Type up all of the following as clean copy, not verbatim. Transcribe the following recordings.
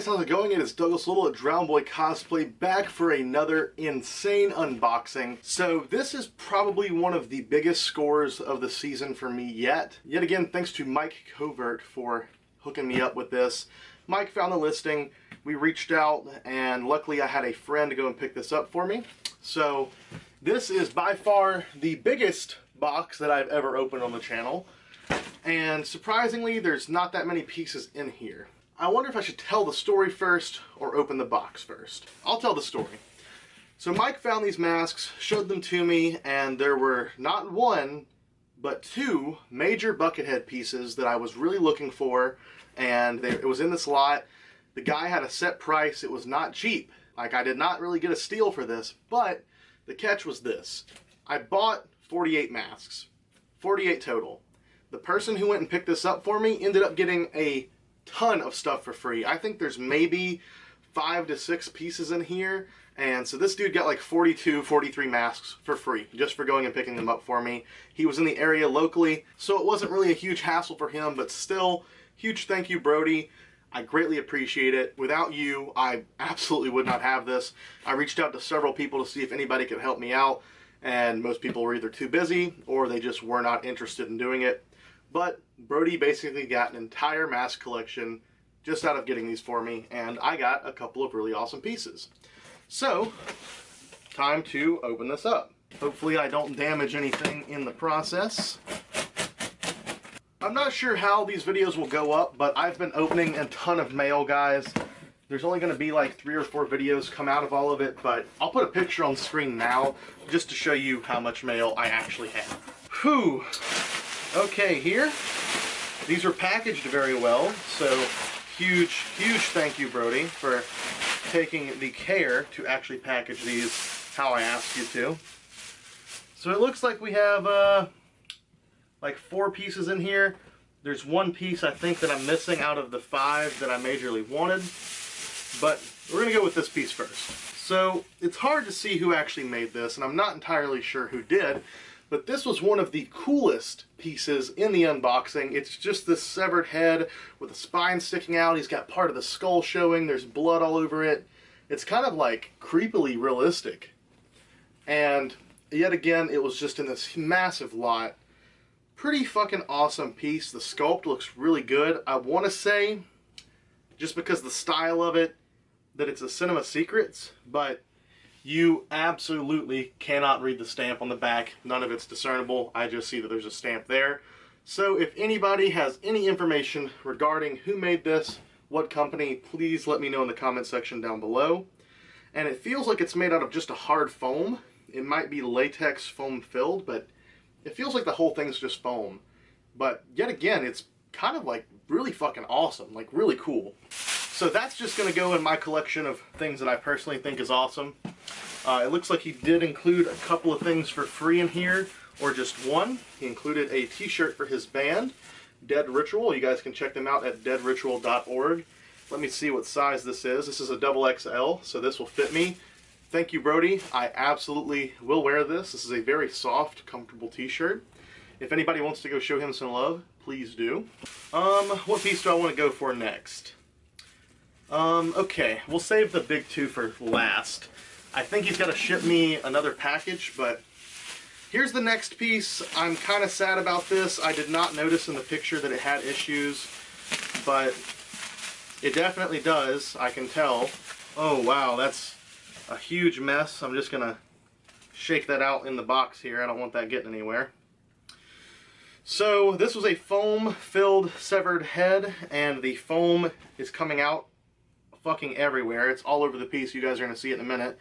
guys, how's it going? It is Douglas Little at Drown Boy Cosplay, back for another insane unboxing. So this is probably one of the biggest scores of the season for me yet. Yet again, thanks to Mike Covert for hooking me up with this. Mike found the listing, we reached out, and luckily I had a friend to go and pick this up for me. So this is by far the biggest box that I've ever opened on the channel. And surprisingly, there's not that many pieces in here. I wonder if I should tell the story first or open the box first. I'll tell the story. So Mike found these masks, showed them to me, and there were not one, but two major buckethead pieces that I was really looking for, and it was in this lot. The guy had a set price. It was not cheap. Like, I did not really get a steal for this, but the catch was this. I bought 48 masks, 48 total. The person who went and picked this up for me ended up getting a ton of stuff for free. I think there's maybe 5 to 6 pieces in here, and so this dude got like 42, 43 masks for free just for going and picking them up for me. He was in the area locally, so it wasn't really a huge hassle for him, but still, huge thank you, Brody. I greatly appreciate it. Without you, I absolutely would not have this. I reached out to several people to see if anybody could help me out, and most people were either too busy or they just were not interested in doing it. But Brody basically got an entire mask collection just out of getting these for me, and I got a couple of really awesome pieces. So, time to open this up. Hopefully I don't damage anything in the process. I'm not sure how these videos will go up, but I've been opening a ton of mail, guys. There's only going to be like 3 or 4 videos come out of all of it, but I'll put a picture on screen now just to show you how much mail I actually have. Whew. Okay, here, these are packaged very well, so huge thank you, Brody, for taking the care to actually package these how I asked you to. So it looks like we have like 4 pieces in here. There's 1 piece I think that I'm missing out of the 5 that I majorly wanted, but we're going to go with this piece first. So it's hard to see who actually made this, and I'm not entirely sure who did. But this was one of the coolest pieces in the unboxing. It's just this severed head with a spine sticking out. He's got part of the skull showing. There's blood all over it. It's kind of like creepily realistic. And yet again, it was just in this massive lot. Pretty fucking awesome piece. The sculpt looks really good. I want to say, just because the style of it, that it's a Cinema Secrets, but you absolutely cannot read the stamp on the back. None of it's discernible. I just see that there's a stamp there. So if anybody has any information regarding who made this, what company, please let me know in the comment section down below. And it feels like it's made out of just a hard foam. It might be latex foam filled, but it feels like the whole thing's just foam. But yet again, it's kind of like really fucking awesome, like really cool. So that's just going to go in my collection of things that I personally think is awesome. It looks like he did include a couple of things for free in here, or just one. He included a t-shirt for his band, Dead Ritual. You guys can check them out at deadritual.org. Let me see what size this is. This is a XXL, so this will fit me. Thank you, Brody. I absolutely will wear this. This is a very soft, comfortable t-shirt. If anybody wants to go show him some love, please do. What piece do I want to go for next? Okay, we'll save the big 2 for last. I think he's got to ship me another package, but here's the next piece. I'm kind of sad about this. I did not notice in the picture that it had issues, but it definitely does, I can tell. Oh wow, that's a huge mess. I'm just going to shake that out in the box here. I don't want that getting anywhere. So this was a foam-filled severed head, and the foam is coming out fucking everywhere. It's all over the piece. You guys are going to see it in a minute.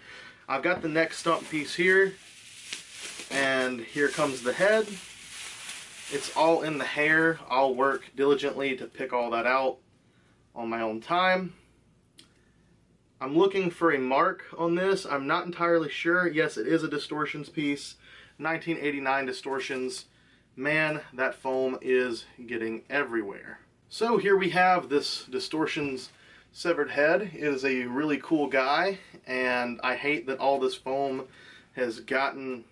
I've got the neck stump piece here, and here comes the head. It's all in the hair. I'll work diligently to pick all that out on my own time. I'm looking for a mark on this. I'm not entirely sure. Yes, it is a Distortions piece. 1989 Distortions. Man, that foam is getting everywhere. So here we have this Distortions severed head. It is a really cool guy, and I hate that all this foam has gotten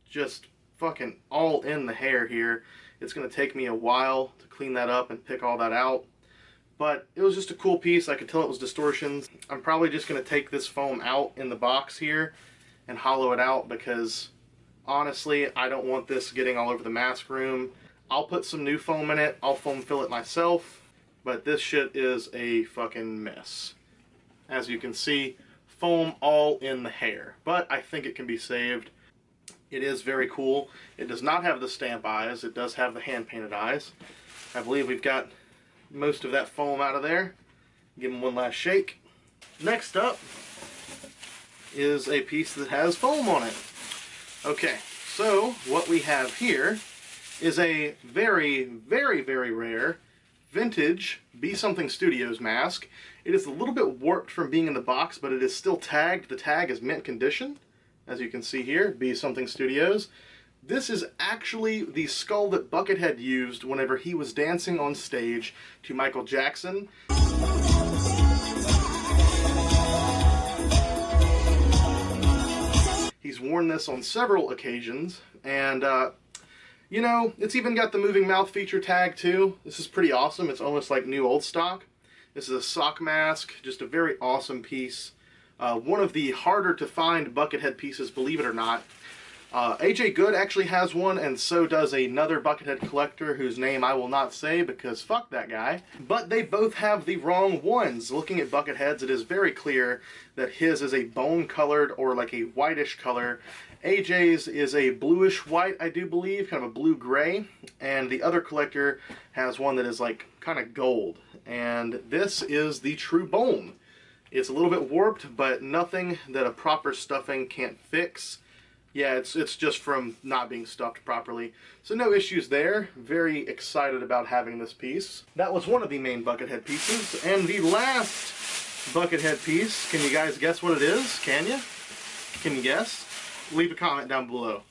just fucking all in the hair here. It's going to take me a while to clean that up and pick all that out, But it was just a cool piece. I could tell it was distortions. I'm probably just going to take this foam out in the box here and hollow it out because honestly, I don't want this getting all over the mask room. I'll put some new foam in it. I'll foam fill it myself. But this shit is a fucking mess. As you can see, foam all in the hair. But I think it can be saved. It is very cool. It does not have the stamp eyes. It does have the hand-painted eyes. I believe we've got most of that foam out of there. Give them one last shake. Next up is a piece that has foam on it. Okay, so what we have here is a very, very, very rare vintage Be Something Studios mask. It is a little bit warped from being in the box, but it is still tagged. The tag is mint condition, as you can see here, Be Something Studios. This is actually the skull that Buckethead used whenever he was dancing on stage to Michael Jackson. He's worn this on several occasions, and you know, it's even got the moving mouth feature tag too. This is pretty awesome. It's almost like new old stock. This is a sock mask, just a very awesome piece. One of the harder to find Buckethead pieces, believe it or not. AJ Good actually has one, and so does another Buckethead collector whose name I will not say because fuck that guy. But they both have the wrong ones. Looking at Buckethead's, it is very clear that his is a bone-colored or like a whitish color. AJ's is a bluish white, I do believe, kind of a blue-gray, and the other collector has one that is like kind of gold. And this is the true bone. It's a little bit warped, but nothing that a proper stuffing can't fix. Yeah, it's just from not being stuffed properly. So no issues there. Very excited about having this piece. That was one of the main Buckethead pieces. And the last Buckethead piece, can you guys guess what it is? Can you? Can you guess? Leave a comment down below.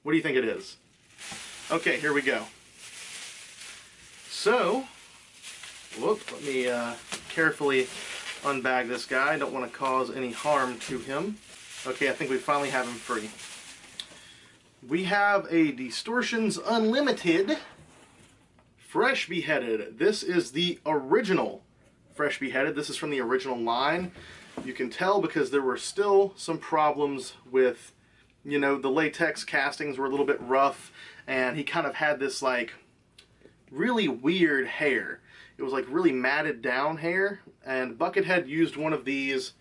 What do you think it is? Okay, here we go. So, whoops, let me carefully unbag this guy. I don't want to cause any harm to him. Okay, I think we finally have him free. We have a Distortions Unlimited Fresh Beheaded. This is the original Fresh Beheaded. This is from the original line. You can tell because there were still some problems with, you know, the latex castings were a little bit rough, and he kind of had this like really weird hair. It was like really matted down hair, and Buckethead used one of these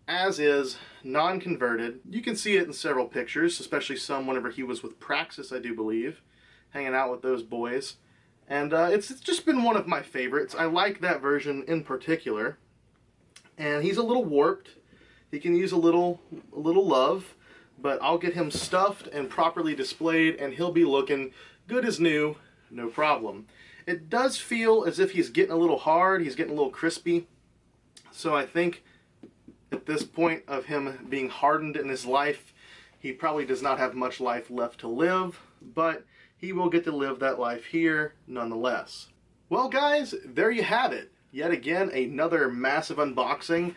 as is, non-converted. You can see it in several pictures, especially some whenever he was with Praxis, I do believe, hanging out with those boys. And it's just been one of my favorites. I like that version in particular. And he's a little warped. He can use a little love, but I'll get him stuffed and properly displayed, and he'll be looking good as new, no problem. It does feel as if he's getting a little hard, he's getting a little crispy. So I think at this point of him being hardened in his life, he probably does not have much life left to live, but he will get to live that life here nonetheless. Well guys, there you have it. Yet again, another massive unboxing.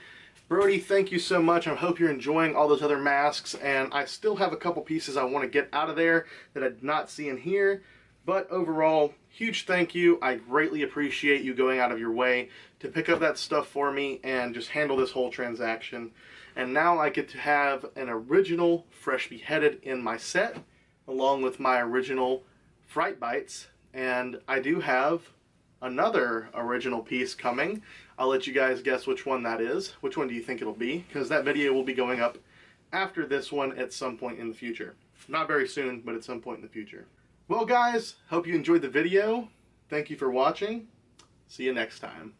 Brody, thank you so much. I hope you're enjoying all those other masks, and I still have a couple pieces I want to get out of there that I did not see in here. But overall, huge thank you. I greatly appreciate you going out of your way to pick up that stuff for me and just handle this whole transaction. And now I get to have an original Fresh Beheaded in my set, along with my original Fright Bites. And I do have another original piece coming. I'll let you guys guess which one that is. Which one do you think it'll be? Because that video will be going up after this one at some point in the future. Not very soon, but at some point in the future. Well guys, hope you enjoyed the video. Thank you for watching. See you next time.